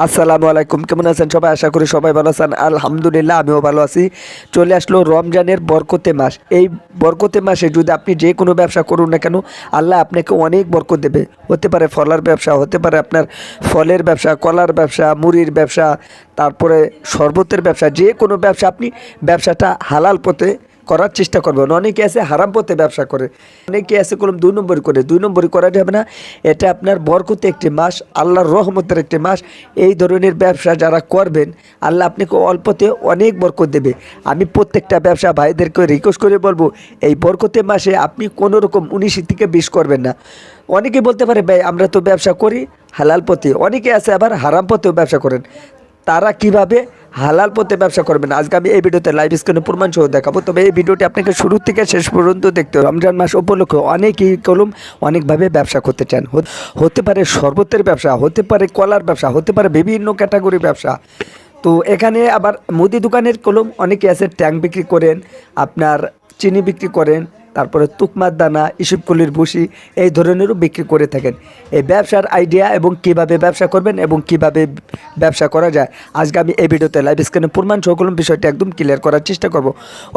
আসসালামু আলাইকুম, কেমন আছেন সবাই? আশা করি সবাই ভালো আছেন। আলহামদুলিল্লাহ আমিও ভালো আছি। চলে আসলো রমজানের বরকতে মাস। এই বরকতে মাসে যদি আপনি যে কোনো ব্যবসা করুন না কেন, আল্লাহ আপনাকে অনেক বরকত দেবে। হতে পারে ফলার ব্যবসা, হতে পারে আপনার ফলের ব্যবসা, কলার ব্যবসা, মুড়ির ব্যবসা, তারপরে শরবতের ব্যবসা, যে কোনো ব্যবসা আপনি ব্যবসাটা হালাল পথে করার চেষ্টা করবেন। অনেকে আছে হারাম পথে ব্যবসা করে, অনেকে আছে কলম 2 নম্বর করে। 2 নম্বর করা যাবে না। এটা আপনার বরকতে একটি মাস, আল্লাহর রহমতের একটি মাস। এই ধরনের ব্যবসা যারা করবেন, আল্লাহ আপনাকে অল্পতে অনেক বরকত দেবে। আমি প্রত্যেকটা ব্যবসা ভাইদেরকে রিকোয়েস্ট করে বলবো, এই বরকতে মাসে আপনি কোনো রকম 19 থেকে 20 করবেন না। অনেকে বলতে পারে ভাই আমরা তো ব্যবসা করি হালাল পথে, অনেকে আছে আবার হারাম পথেও ব্যবসা করেন। তারা কিভাবে হালাল পথে ব্যবসা করবেন আজকে আমি এই ভিডিওতে লাইভ স্ক্রিনে প্রমাণ সহ দেখাবো। তবে এই ভিডিওটি আপনাকে শুরু থেকে শেষ পর্যন্ত দেখতে হবে। রমজান মাস উপলক্ষে অনেকেই অনেকভাবে ব্যবসা করতে চান। হতে পারে শরবতের ব্যবসা, হতে পারে কলার ব্যবসা, হতে পারে বিভিন্ন ক্যাটাগরি ব্যবসা। তো এখানে আবার মুদি দোকানের অনেকে আছে ট্যাঙ্ক বিক্রি করেন, আপনার চিনি বিক্রি করেন, তারপরে তুকমার দানা, ইসুপকলির ভুসি, এই ধরনেরও বিক্রি করে থাকেন। এই ব্যবসার আইডিয়া এবং কিভাবে ব্যবসা করবেন এবং কিভাবে ব্যবসা করা যায় আজকে আমি এই ভিডিওতে লাইভ স্ক্রিনে প্রমাণ সহ বিষয়টা একদম ক্লিয়ার করার চেষ্টা করব।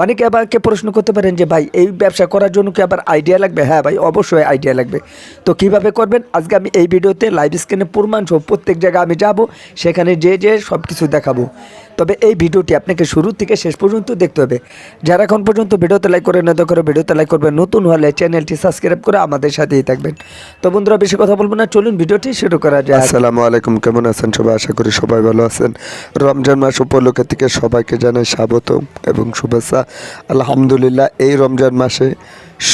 অনেকে আবার প্রশ্ন করতে পারেন যে ভাই এই ব্যবসা করার জন্য কি আবার আইডিয়া লাগবে? হ্যাঁ ভাই, অবশ্যই আইডিয়া লাগবে। তো কিভাবে করবেন আজকে আমি এই ভিডিওতে লাইভ স্ক্রিনে প্রমাণ সহ প্রত্যেক জায়গায় আমি যাব, সেখানে যে সব কিছু দেখাবো। তবে এই ভিডিওটি আপনাকে শুরু থেকে শেষ পর্যন্ত দেখতে হবে। যারা এখন পর্যন্ত ভিডিওতে লাইক করে না করে ভিডিওতে লাইক করবেন, নতুন হলে চ্যানেলটি সাবস্ক্রাইব করে আমাদের সাথেই থাকবেন। তো বন্ধুরা বেশি কথা বলবো না, চলুন ভিডিওটি শুরু করা যায়। আসসালামু আলাইকুম, কেমন আছেন সবাই? আশা করি সবাই ভালো আছেন। রমজান মাস উপলক্ষে থেকে সবাইকে জানাই স্বাগতম এবং শুভেচ্ছা। আলহামদুলিল্লাহ এই রমজান মাসে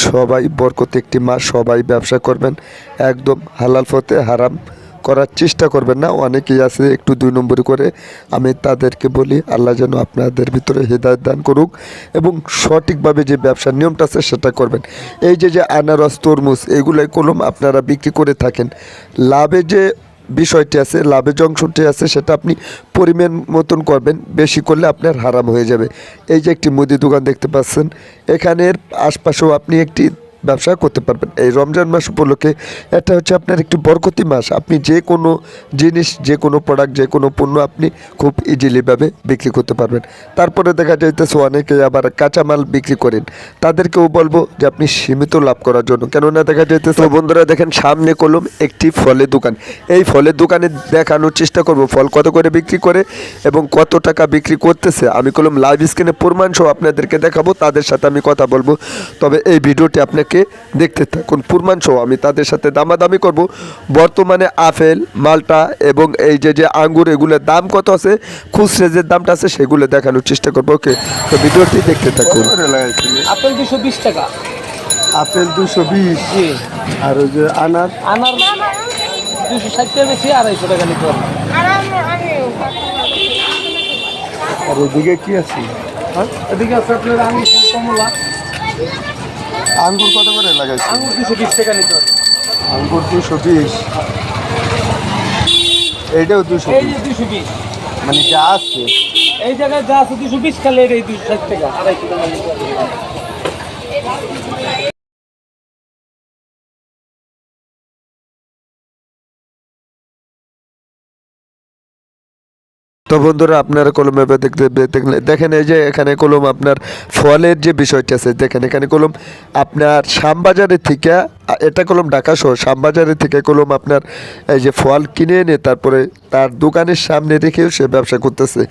সবাই বরকত একটি মাস, সবাই ব্যবসা করবেন, একদম হালাল পথে, হারাম করার চেষ্টা করবেন না। অনেকেই আছে একটু 2 নম্বর করে। আমি তাদেরকে বলি আল্লাহ যেন আপনাদের ভিতরে হেদায়েত দান করুক এবং সঠিকভাবে যে ব্যবসার নিয়মটা আছে সেটা করবেন। এই যে আনারস, তরমুজ, এগুলোই আপনারা বিক্রি করে থাকেন। লাভে যে বিষয়টি আছে, লাভের যে অংশটি আছে সেটা আপনি পরিমাণ মতন করবেন, বেশি করলে আপনার হারাম হয়ে যাবে। এই যে একটি মুদি দোকান দেখতে পাচ্ছেন, এখানের আশপাশেও আপনি একটি ব্যবসা করতে পারবেন। এই রমজান মাস উপলক্ষে এটা হচ্ছে আপনার একটি বরকতি মাস। আপনি যে কোনো জিনিস, যে কোনো প্রোডাক্ট, যে কোনো পণ্য আপনি খুব ইজিলিভাবে বিক্রি করতে পারবেন। তারপরে দেখা যাইতেছে অনেকে আবার কাঁচামাল বিক্রি করেন, তাদেরকেও বলবো যে আপনি সীমিত লাভ করার জন্য, কেননা দেখা যাইতেছে বন্ধুরা দেখেন সামনে একটি ফলের দোকান। এই ফলের দোকানে দেখানোর চেষ্টা করব ফল কত করে বিক্রি করে এবং কত টাকা বিক্রি করতেছে। আমি লাইভ স্ক্রিনে প্রমাণ সহ আপনাদেরকে দেখাবো, তাদের সাথে আমি কথা বলবো। তবে এই ভিডিওটি আপনাকে দেখতে থাকুন, প্রমাণ সহ আমি তাদের সাথে দামাদামি করব। বর্তমানে আপেল, মালটা এবং এই যে আঙ্গুর, এগুলোর দাম কত আছে, খুচরা যে দামটা আছে সেগুলো দেখানোর চেষ্টা করবো। ওকে, তো ভিডিওটি দেখতে থাকুন। আপেল 220 টাকা, আপেল 220, জি। আর ওই যে আনার 260 টাকা বেশি, 250 টাকা নিতে হবে। আর ওইদিকে কি আছে? এদিকে আছে আপনার আঙুর, কমলা। আঙ্গুর কত করে লাগাইছে? আঙুর 220 টাকা নিতে হবে। আঙ্গুর 220, এইটাও এই 220, যে 220, মানে যা আছে। এই জায়গায় যা আছে 220 খালে, এই 260 টাকা, 250 টাকা নিতে হবে। তো বন্ধুরা আপনারা কলমে দেখেন এই যে এখানে আপনার ফলের যে বিষয়টি আছে, দেখেন এখানে আপনার শ্যামবাজারের থেকে, এটা ঢাকা শহর, শ্যামবাজারের থেকে আপনার এই যে ফল কিনে এনে তারপরে তার দোকানের সামনে রেখেও সে ব্যবসা করতেছে।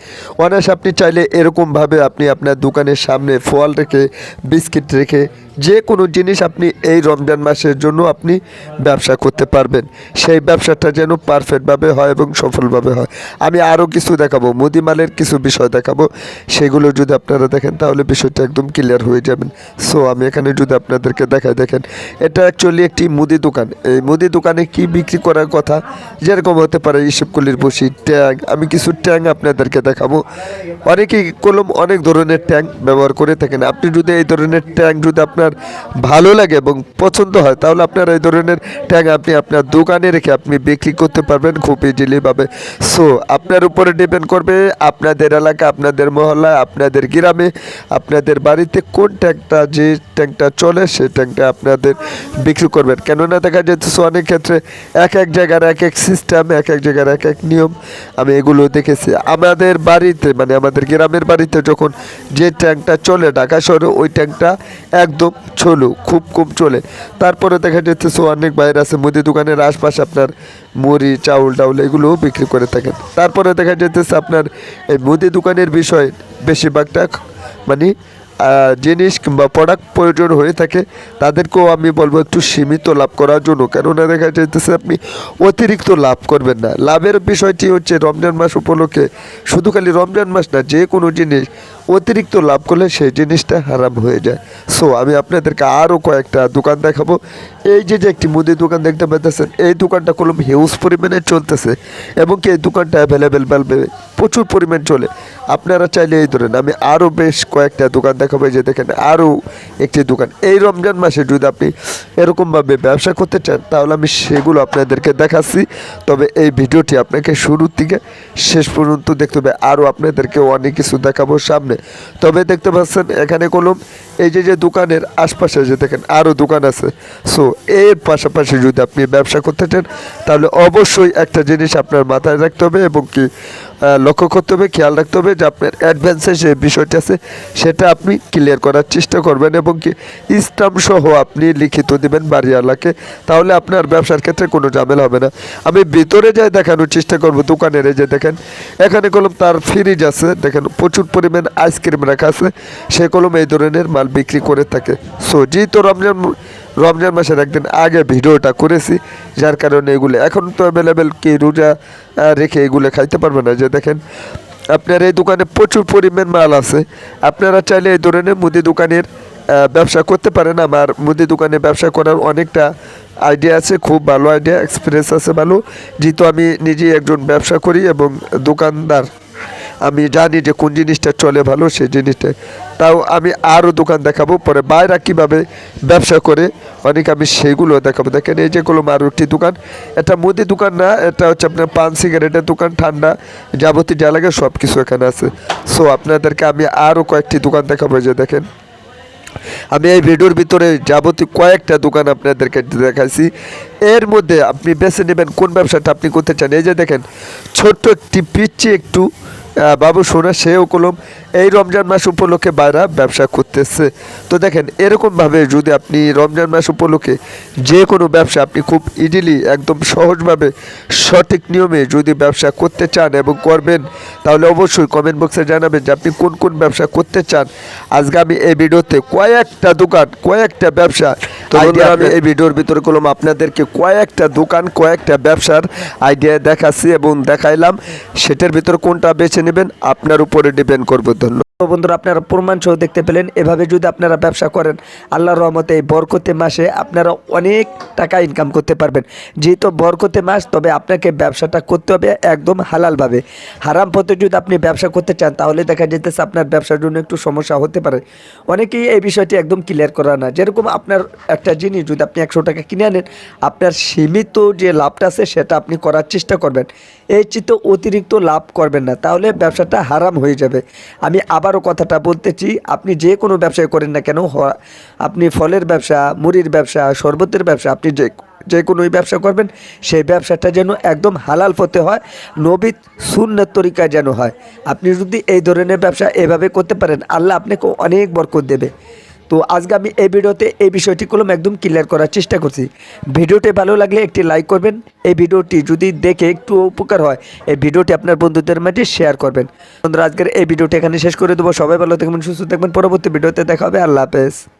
অনায়াসে আপনি চাইলে এরকমভাবে আপনি আপনার দোকানের সামনে ফল রেখে, বিস্কিট রেখে, যে কোনো জিনিস আপনি এই রমজান মাসের জন্য আপনি ব্যবসা করতে পারবেন। সেই ব্যবসাটা যেন পারফেক্টভাবে হয় এবং সফলভাবে হয়। আমি আরও কিছু দেখাবো, মুদিমালের কিছু বিষয় দেখাবো, সেগুলো যদি আপনারা দেখেন তাহলে বিষয়টা একদম ক্লিয়ার হয়ে যাবেন। সো আমি এখানে যদি আপনাদেরকে দেখাই, দেখেন এটা অ্যাকচুয়ালি একটি মুদি দোকান। এই মুদি দোকানে কি বিক্রি করার কথা, যেরকম হতে পারে ইসবকলির বসি, ট্যাং। আমি কিছু ট্যাং আপনাদেরকে দেখাবো। অনেকেই অনেক ধরনের ট্যাং ব্যবহার করে থাকেন। আপনি যদি এই ধরনের ট্যাং যদি আপনার আপনার ভালো লাগে এবং পছন্দ হয়, তাহলে আপনার এই ধরনের ট্যাঙ্ক আপনি আপনার দোকানে রেখে আপনি বিক্রি করতে পারবেন খুব ইজিলিভাবে। সো আপনার উপরে ডিপেন্ড করবে আপনাদের এলাকা, আপনাদের মহল্লায়, আপনাদের গ্রামে, আপনাদের বাড়িতে কোন ট্যাঙ্কটা, যে ট্যাঙ্কটা চলে সেই ট্যাঙ্কটা আপনাদের বিক্রি করবেন। কেননা দেখা যাচ্ছে অনেক ক্ষেত্রে এক এক জায়গার এক এক সিস্টেম, এক এক জায়গার এক এক নিয়ম, আমি এগুলো দেখেছি। আমাদের বাড়িতে মানে আমাদের গ্রামের বাড়িতে যখন যে ট্যাঙ্কটা চলে ঢাকা শহরে, ওই ট্যাঙ্কটা একদম চলো খুব কম চলে। তারপরে দেখা যাচ্ছে অনেক বাইরে আছে মুদি দোকানের আশপাশে আপনার মুড়ি চাউল টাউল এগুলোও বিক্রি করে থাকেন। তারপরে দেখা যাচ্ছে আপনার এই মুদি দোকানের বিষয় বেশিরভাগটা মানে জিনিস কিংবা প্রোডাক্ট প্রয়োজন হয়ে থাকে, তাদেরকেও আমি বলবো একটু সীমিত লাভ করার জন্য। কেননা দেখা যাইতেছে আপনি অতিরিক্ত লাভ করবেন না। লাভের বিষয়টি হচ্ছে রমজান মাস উপলক্ষে, শুধু খালি রমজান মাস না, যে কোনো জিনিস অতিরিক্ত লাভ করলে সেই জিনিসটা হারাম হয়ে যায়। সো আমি আপনাদেরকে আরও কয়েকটা দোকান দেখাবো। এই যে একটি মুদি দোকান দেখতে পাচ্ছেন, এই দোকানটা কলম হিউজ পরিমাণে চলতেছে এবং কি এই দোকানটা অ্যাভেলেবেল প্রচুর পরিমাণ চলে। আপনারা চাইলে এই ধরেন আমি আরও বেশ কয়েকটা দোকান দেখাবো। এই যে দেখেন আরও একটি দোকান। এই রমজান মাসে যদি আপনি এরকমভাবে ব্যবসা করতে চান তাহলে আমি সেগুলো আপনাদেরকে দেখাচ্ছি। তবে এই ভিডিওটি আপনাকে শুরু থেকে শেষ পর্যন্ত দেখতে হবে, আরও আপনাদেরকে অনেক কিছু দেখাবো সামনে। তবে দেখতে পাচ্ছেন এখানে কলম এই যে দোকানের আশপাশে যে দেখেন আরও দোকান আছে। সো এর পাশাপাশি যদি আপনি ব্যবসা করতে চান তাহলে অবশ্যই একটা জিনিস আপনার মাথায় রাখতে হবে এবং কি লক্ষ্য করতে হবে, খেয়াল রাখতে হবে যে আপনার অ্যাডভান্সে যে বিষয়টি আছে সেটা আপনি ক্লিয়ার করার চেষ্টা করবেন এবং কি স্টাম্প সহ আপনি লিখিত দেবেন বাড়িওয়ালাকে, তাহলে আপনার ব্যবসার ক্ষেত্রে কোনো ঝামেলা হবে না। আমি ভিতরে যাই দেখানোর চেষ্টা করব দোকানের। এই যে দেখেন এখানে কলম তার ফ্রিজ আছে, দেখেন প্রচুর পরিমাণ আইসক্রিম রাখা আছে, সে কলম এই ধরনের মাল বিক্রি করে থাকে। সো যেহেতু রমজান মাসের একদিন আগে ভিডিওটা করেছি, যার কারণে এগুলো এখন তো অ্যাভেলেবেল, কি রোজা রেখে এগুলো খাইতে পারবে না। যে দেখেন আপনার এই দোকানে প্রচুর পরিমাণ মাল আছে, আপনারা চাইলে এই ধরনের মুদি দোকানের ব্যবসা করতে পারেন। আমার মুদি দোকানে ব্যবসা করার অনেকটা আইডিয়া আছে, খুব ভালো আইডিয়া, এক্সপিরিয়েন্স আছে ভালো, যেহেতু আমি নিজেই একজন ব্যবসা করি এবং দোকানদার, আমি জানি যে কোন জিনিসটা চলে ভালো সেই জিনিসটা। তাও আমি আরও দোকান দেখাবো পরে, বাইরা কীভাবে ব্যবসা করে অনেক আমি সেইগুলো দেখাবো। দেখেন এই যেগুলো আরও একটি দোকান, এটা মুদি দোকান না, এটা হচ্ছে আপনার পান সিগারেটের দোকান, ঠান্ডা যাবতীয় যা লাগে সব কিছু এখানে আছে। সো আপনাদেরকে আমি আরও কয়েকটি দোকান দেখাবো। যে দেখেন আমি এই ভিডিওর ভিতরে যাবতীয় কয়েকটা দোকান আপনাদেরকে দেখাইছি, এর মধ্যে আপনি বেছে নেবেন কোন ব্যবসাটা আপনি করতে চান। এই যে দেখেন ছোট্ট একটি পিচ্ছি একটু বাবু সোনা, সেও কলম এই রমজান মাস উপলক্ষে বাইরা ব্যবসা করতেছে। তো দেখেন এরকমভাবে যদি আপনি রমজান মাস উপলক্ষে যে কোনো ব্যবসা আপনি খুব ইজিলি একদম সহজভাবে সঠিক নিয়মে যদি ব্যবসা করতে চান এবং করবেন, তাহলে অবশ্যই কমেন্ট বক্সে জানাবেন যে আপনি কোন কোন ব্যবসা করতে চান। আজকে আমি এই ভিডিওতে কয়েকটা দোকান, কয়েকটা ব্যবসা, তো আমি এই ভিডিওর ভিতরে কলম আপনাদেরকে কয়েকটা দোকান, কয়েকটা ব্যবসার আইডিয়া দেখাচ্ছি এবং দেখাইলাম। সেটার ভিতরে কোনটা বেছে নেবেন আপনার উপরে ডিপেন্ড করবে। ধন্যবাদ। তো বন্ধুরা আপনারা প্রমাণ সহ দেখতে পেলেন, এভাবে যদি আপনারা ব্যবসা করেন আল্লাহর রহমতে এই বরকতে মাসে আপনারা অনেক টাকা ইনকাম করতে পারবেন। যেহেতু বরকতে মাস, তবে আপনাকে ব্যবসাটা করতে হবে একদম হালালভাবে। হারাম পথে যদি আপনি ব্যবসা করতে চান তাহলে দেখা যেতেছে আপনার ব্যবসার জন্য একটু সমস্যা হতে পারে। অনেকেই এই বিষয়টি একদম ক্লিয়ার করা না। যেরকম আপনার একটা জিনিস যদি আপনি 100 টাকা কিনে আনেন, আপনার সীমিত যে লাভটা আছে সেটা আপনি করার চেষ্টা করবেন, এই চিত্ত অতিরিক্ত লাভ করবেন না, তাহলে ব্যবসাটা হারাম হয়ে যাবে। আমি আবারও কথাটা বলতেছি, আপনি যে কোনো ব্যবসায় করেন না কেন, আপনি ফলের ব্যবসা, মুড়ির ব্যবসা, শরবতের ব্যবসা, আপনি যে কোনো ব্যবসা করবেন সেই ব্যবসাটা যেন একদম হালাল পথে হয়, নবী সুন্নাত তরিকা যেন হয়। আপনি যদি এই ধরনের ব্যবসা এভাবে করতে পারেন, আল্লাহ আপনাকে অনেক বরকত দেবে। তো আজকে আমি এই ভিডিওতে এই বিষয়টি কলম একদম ক্লিয়ার করার চেষ্টা করছি। ভিডিওটি ভালো লাগলে একটি লাইক করবেন। এই ভিডিওটি যদি দেখে একটু উপকার হয়, এই ভিডিওটি আপনার বন্ধুদের মাঝে শেয়ার করবেন। বন্ধুরা আজকের এই ভিডিওটি এখানে শেষ করে দেবো। সবাই ভালো থাকবেন, সুস্থ থাকবেন। পরবর্তী ভিডিওতে দেখা হবে। আল্লাহ হাফেজ।